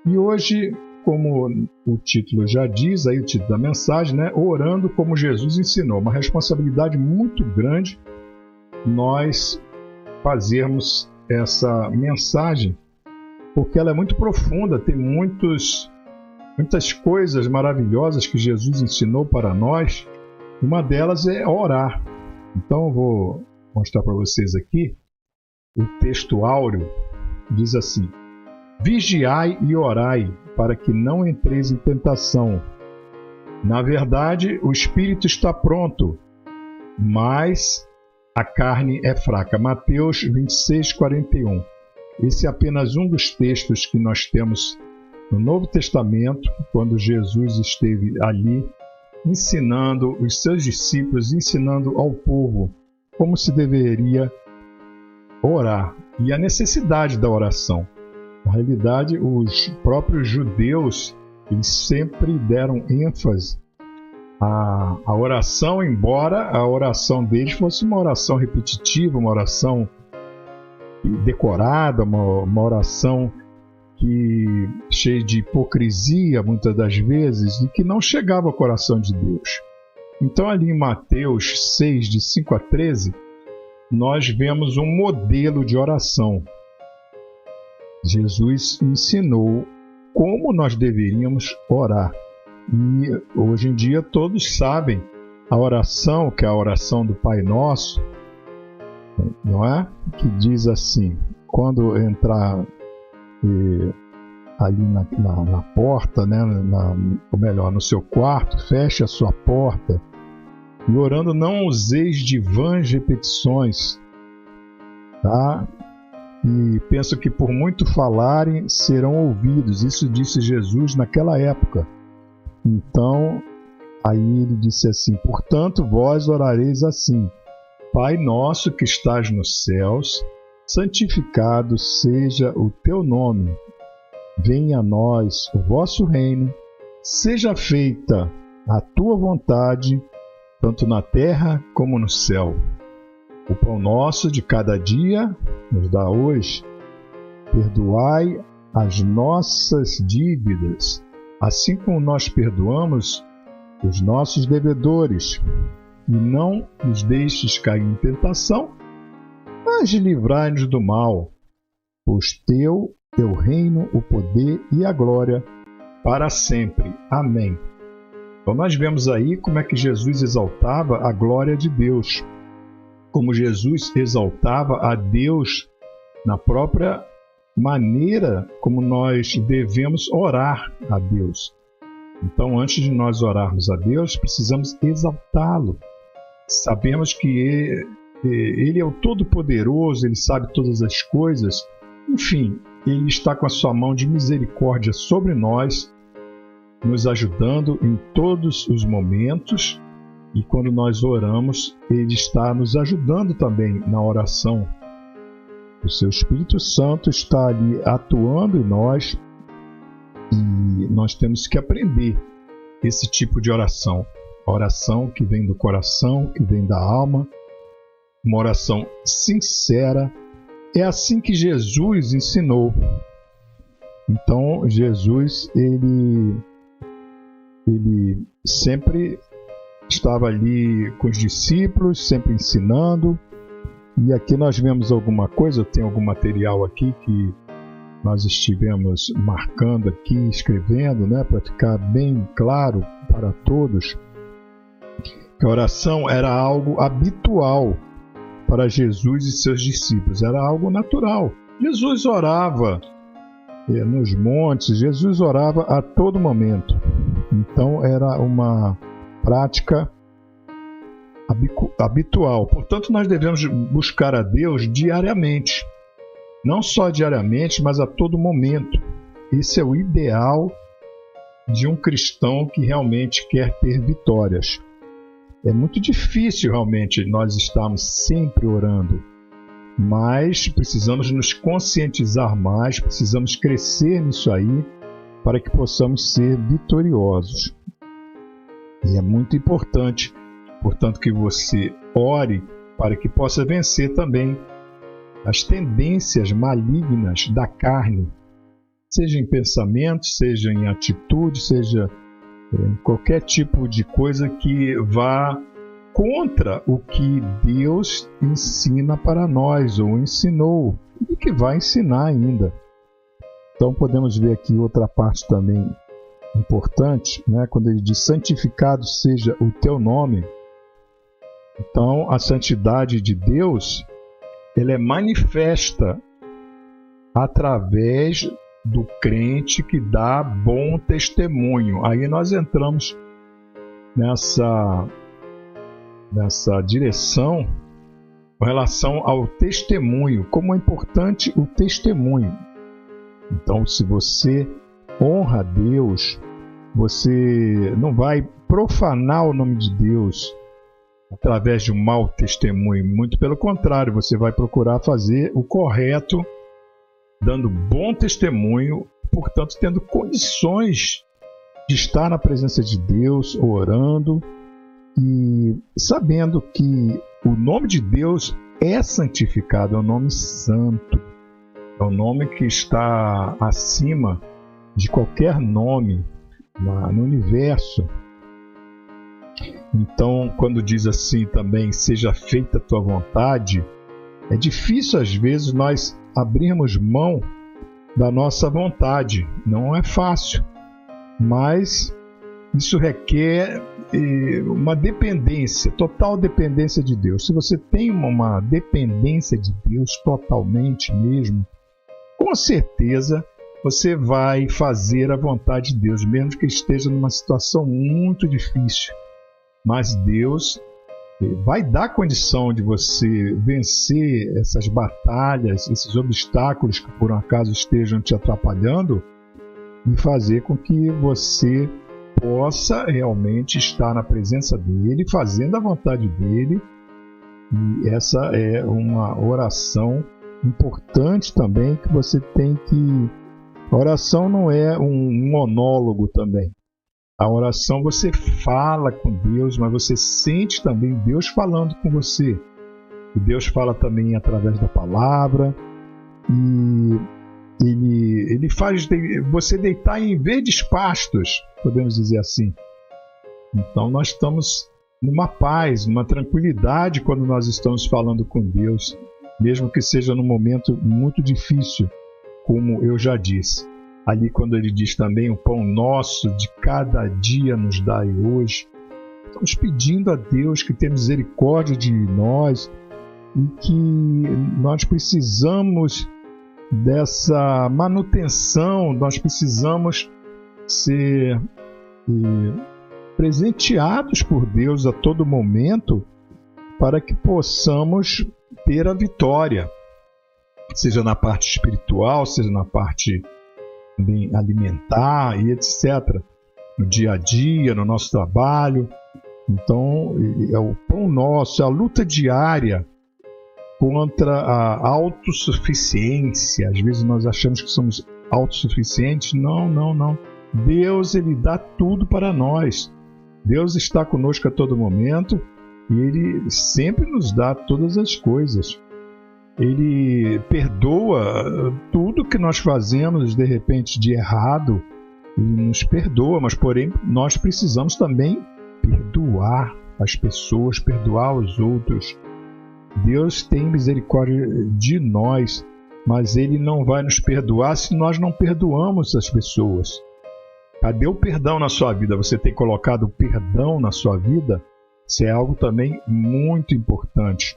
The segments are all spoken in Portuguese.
E hoje, como o título já diz, aí o título da mensagem, né? Orando como Jesus ensinou. Uma responsabilidade muito grande nós fazermos essa mensagem, porque ela é muito profunda, tem muitas coisas maravilhosas que Jesus ensinou para nós. Uma delas é orar. Então eu vou mostrar para vocês aqui o texto áureo. Diz assim: vigiai e orai, para que não entreis em tentação. Na verdade, o espírito está pronto, mas a carne é fraca. Mateus 26:41. Esse é apenas um dos textos que nós temos no Novo Testamento, quando Jesus esteve ali ensinando os seus discípulos, ensinando ao povo como se deveria orar e a necessidade da oração. Na realidade, os próprios judeus, eles sempre deram ênfase à oração, embora a oração deles fosse uma oração repetitiva, uma oração decorada, uma oração cheia de hipocrisia, muitas das vezes, e que não chegava ao coração de Deus. Então, ali em Mateus 6, de 5 a 13, nós vemos um modelo de oração. Jesus ensinou como nós deveríamos orar. E hoje em dia todos sabem a oração, que é a oração do Pai Nosso, não é? Que diz assim: quando entrar ali na porta, né? Ou melhor, no seu quarto, feche a sua porta, e orando não useis de vãs repetições, tá? E penso que por muito falarem serão ouvidos. Isso disse Jesus naquela época. Então, aí ele disse assim: portanto, vós orareis assim: Pai nosso que estás nos céus, santificado seja o teu nome. Venha a nós o vosso reino. Seja feita a tua vontade, tanto na terra como no céu. O pão nosso de cada dia nos dá hoje. Perdoai as nossas dívidas, assim como nós perdoamos os nossos devedores. E não nos deixes cair em tentação, mas livrai-nos do mal. Pois teu é o reino, o poder e a glória para sempre. Amém. Então nós vemos aí como é que Jesus exaltava a glória de Deus. Como Jesus exaltava a Deus na própria maneira como nós devemos orar a Deus. Então, antes de nós orarmos a Deus, precisamos exaltá-lo. Sabemos que Ele é o Todo-Poderoso, Ele sabe todas as coisas. Enfim, Ele está com a sua mão de misericórdia sobre nós, nos ajudando em todos os momentos. E quando nós oramos, Ele está nos ajudando também na oração. O seu Espírito Santo está ali atuando em nós e nós temos que aprender esse tipo de oração. A oração que vem do coração, que vem da alma, uma oração sincera. É assim que Jesus ensinou. Então, Jesus, ele sempre estava ali com os discípulos, sempre ensinando. E aqui nós vemos alguma coisa, eu tenho algum material aqui que nós estivemos marcando aqui, escrevendo, né, para ficar bem claro para todos, que a oração era algo habitual para Jesus e seus discípulos, era algo natural. Jesus orava nos montes, Jesus orava a todo momento. Então era uma prática habitual. Portanto, nós devemos buscar a Deus diariamente. Não só diariamente, mas a todo momento. Esse é o ideal de um cristão que realmente quer ter vitórias. É muito difícil realmente nós estarmos sempre orando, mas precisamos nos conscientizar mais, precisamos crescer nisso aí para que possamos ser vitoriosos. E é muito importante, portanto, que você ore para que possa vencer também as tendências malignas da carne. seja em pensamento, seja em atitude, seja em qualquer tipo de coisa que vá contra o que Deus ensina para nós, ou ensinou, e que vai ensinar ainda. Então podemos ver aqui outra parte também importante, né? Quando ele diz santificado seja o teu nome. Então a santidade de Deus, ela é manifesta através do crente que dá bom testemunho. Aí nós entramos nessa direção com relação ao testemunho, como é importante o testemunho. Então, se você honra a Deus, você não vai profanar o nome de Deus através de um mau testemunho. Muito pelo contrário, você vai procurar fazer o correto, dando bom testemunho, portanto, tendo condições de estar na presença de Deus, orando e sabendo que o nome de Deus é santificado, é um nome santo. É um nome que está acima de qualquer nome no universo. Então, quando diz assim também, seja feita a tua vontade, é difícil às vezes nós abrirmos mão da nossa vontade. Não é fácil, mas isso requer uma dependência, total dependência de Deus. Se você tem uma dependência de Deus totalmente mesmo, com certeza você vai fazer a vontade de Deus, mesmo que esteja numa situação muito difícil. Mas Deus vai dar condição de você vencer essas batalhas, esses obstáculos que por um acaso estejam te atrapalhando, e fazer com que você possa realmente estar na presença dele, fazendo a vontade dele. E essa é uma oração importante também, que você tem que... A oração não é um monólogo também. A oração você fala com Deus, mas você sente também Deus falando com você. E Deus fala também através da palavra. E ele faz você deitar em verdes pastos, podemos dizer assim. Então nós estamos numa paz, numa tranquilidade quando nós estamos falando com Deus, mesmo que seja num momento muito difícil, como eu já disse. Ali quando ele diz também, o pão nosso de cada dia nos dai hoje. Estamos pedindo a Deus que tenha misericórdia de nós e que nós precisamos dessa manutenção, nós precisamos ser presenteados por Deus a todo momento para que possamos ter a vitória, seja na parte espiritual, seja na parte alimentar e etc. No dia a dia, no nosso trabalho. Então, é o pão nosso, é a luta diária contra a autossuficiência. Às vezes nós achamos que somos autossuficientes. Não. Deus, ele dá tudo para nós. Deus está conosco a todo momento e ele sempre nos dá todas as coisas. Ele perdoa tudo que nós fazemos de repente de errado, ele nos perdoa, mas porém nós precisamos também perdoar as pessoas, perdoar os outros. Deus tem misericórdia de nós, mas ele não vai nos perdoar se nós não perdoamos as pessoas. Cadê o perdão na sua vida? Você tem colocado o perdão na sua vida? Isso é algo também muito importante.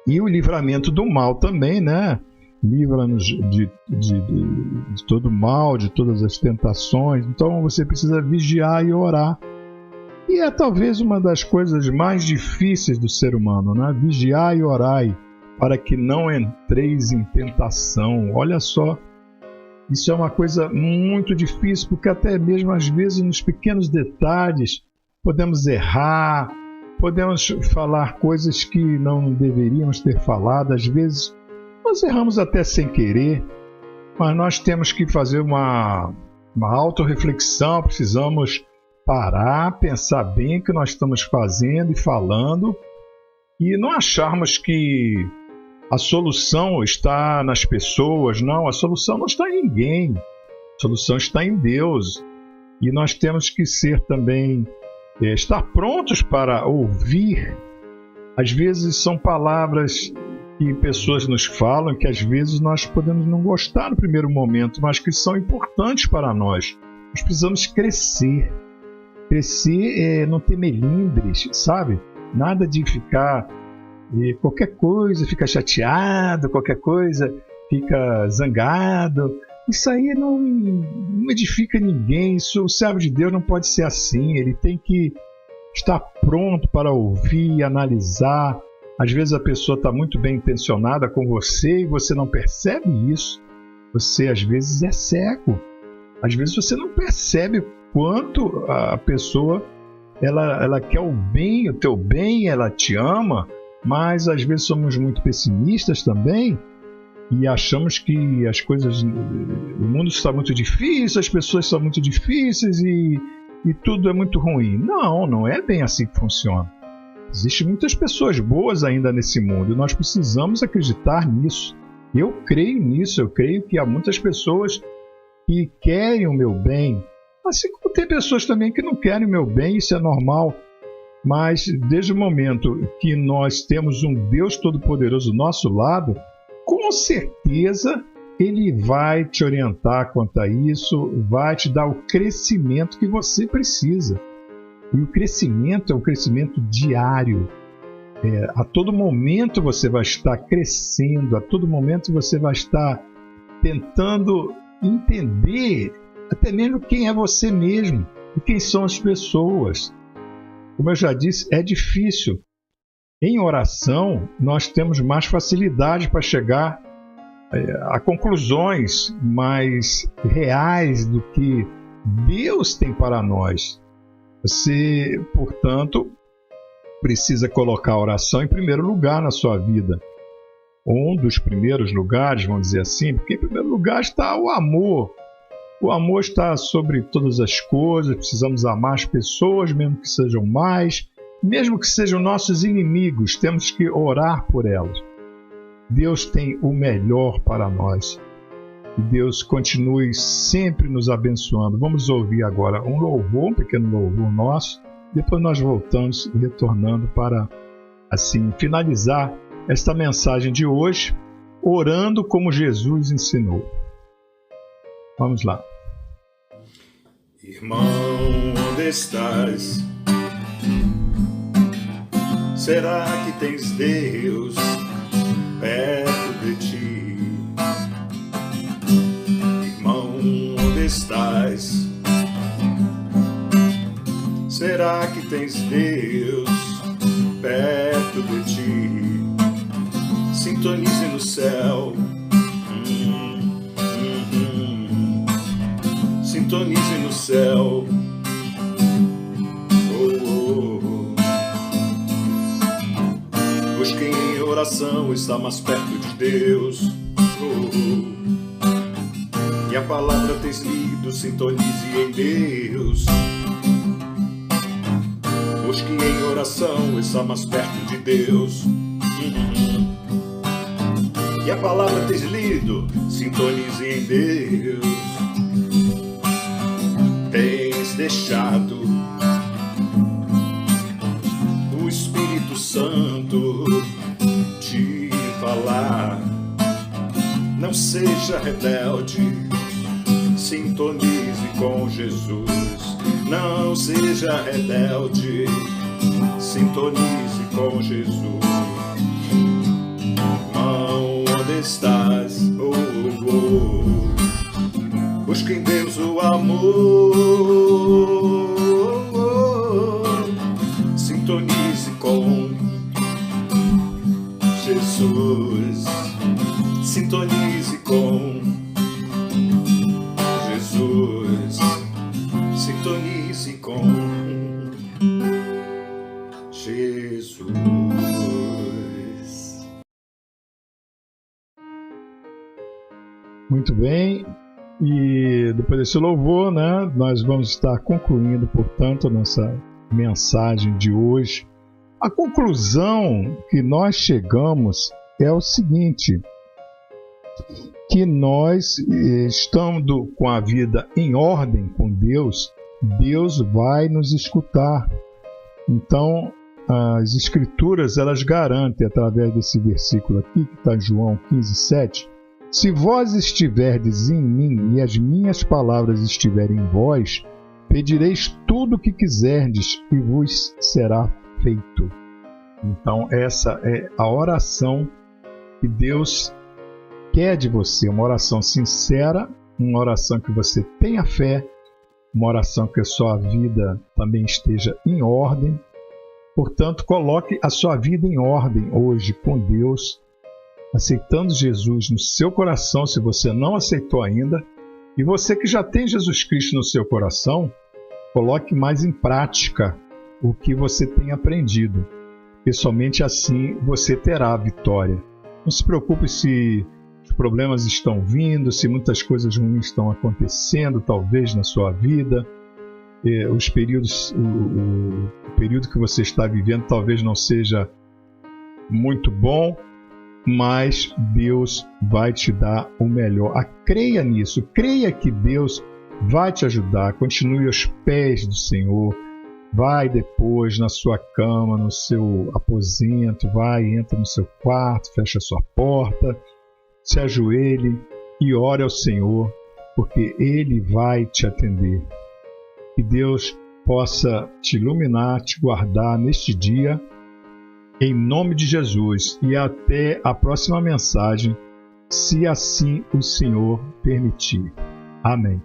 E o livramento do mal também, né? Livra-nos de todo mal, de todas as tentações. Então você precisa vigiar e orar. E é talvez uma das coisas mais difíceis do ser humano, né? Vigiar e orai para que não entreis em tentação. Olha só, isso é uma coisa muito difícil, porque até mesmo às vezes nos pequenos detalhes podemos errar, podemos falar coisas que não deveríamos ter falado. Às vezes nós erramos até sem querer, mas nós temos que fazer uma autorreflexão, precisamos parar, pensar bem o que nós estamos fazendo e falando, e não acharmos que a solução está nas pessoas. Não, a solução não está em ninguém. A solução está em Deus. E nós temos que ser também, estar prontos para ouvir. Às vezes são palavras que pessoas nos falam que às vezes nós podemos não gostar no primeiro momento, mas que são importantes para nós. Nós precisamos crescer. Crescer é não ter melindres, sabe? Nada de ficar... qualquer coisa fica chateado, qualquer coisa fica zangado. Isso aí não edifica ninguém. O servo de Deus não pode ser assim. Ele tem que estar pronto para ouvir, analisar. Às vezes a pessoa está muito bem intencionada com você e você não percebe isso. Você às vezes é cego. Às vezes você não percebe o quanto a pessoa ela quer o bem, o teu bem, ela te ama. Mas às vezes somos muito pessimistas também e achamos que as coisas, o mundo está muito difícil, as pessoas são muito difíceis e tudo é muito ruim. Não é bem assim que funciona. Existem muitas pessoas boas ainda nesse mundo e nós precisamos acreditar nisso. Eu creio nisso, eu creio que há muitas pessoas que querem o meu bem, assim como tem pessoas também que não querem o meu bem, isso é normal. Mas desde o momento que nós temos um Deus Todo-Poderoso do nosso lado, com certeza Ele vai te orientar quanto a isso, vai te dar o crescimento que você precisa. E o crescimento é um crescimento diário. A todo momento você vai estar crescendo, a todo momento você vai estar tentando entender até mesmo quem é você mesmo e quem são as pessoas. Como eu já disse, é difícil. Em oração, nós temos mais facilidade para chegar a conclusões mais reais do que Deus tem para nós. Você, portanto, precisa colocar a oração em primeiro lugar na sua vida. Um dos primeiros lugares, vamos dizer assim, porque em primeiro lugar está o amor. O amor está sobre todas as coisas, precisamos amar as pessoas, mesmo que sejam mais, mesmo que sejam nossos inimigos, temos que orar por elas. Deus tem o melhor para nós. Que Deus continue sempre nos abençoando. Vamos ouvir agora um louvor, um pequeno louvor nosso, depois nós voltamos, retornando para, assim, finalizar esta mensagem de hoje, orando como Jesus ensinou. Vamos lá. Irmão, onde estás? Será que tens Deus perto de ti? Irmão, onde estás? Será que tens Deus perto de ti? Sintonize no céu. Sintonize no céu. Pois quem em oração está mais perto de Deus. E a palavra tens lido, sintonize em Deus. Pois quem em oração está mais perto de Deus. E a palavra tens lido, sintonize em Deus. Tens deixado o Espírito Santo te falar. Não seja rebelde, sintonize com Jesus. Não seja rebelde, sintonize com Jesus. Irmão, onde estás? Busque em Deus o amor. Sintonize com Jesus. Sintonize com Jesus. Sintonize com Jesus. Muito bem. E depois desse louvor, né, nós vamos estar concluindo, portanto, a nossa mensagem de hoje. A conclusão que nós chegamos é o seguinte, que nós, estando com a vida em ordem com Deus, Deus vai nos escutar. Então, as Escrituras, elas garantem, através desse versículo aqui, que está em João 15:7, se vós estiverdes em mim e as minhas palavras estiverem em vós, pedireis tudo o que quiserdes e vos será feito. Então, essa é a oração que Deus quer de você, uma oração sincera, uma oração que você tenha fé, uma oração que a sua vida também esteja em ordem. Portanto, coloque a sua vida em ordem hoje com Deus, aceitando Jesus no seu coração, se você não aceitou ainda. E você que já tem Jesus Cristo no seu coração, coloque mais em prática o que você tem aprendido, porque somente assim você terá a vitória. Não se preocupe se os problemas estão vindo, se muitas coisas ruins estão acontecendo, talvez na sua vida. O período que você está vivendo talvez não seja muito bom, mas Deus vai te dar o melhor. Creia nisso, creia que Deus vai te ajudar. Continue aos pés do Senhor. Vai depois na sua cama, no seu aposento, entra no seu quarto, fecha a sua porta, se ajoelhe e ore ao Senhor, porque Ele vai te atender. Que Deus possa te iluminar, te guardar neste dia, em nome de Jesus. E até a próxima mensagem, se assim o Senhor permitir. Amém.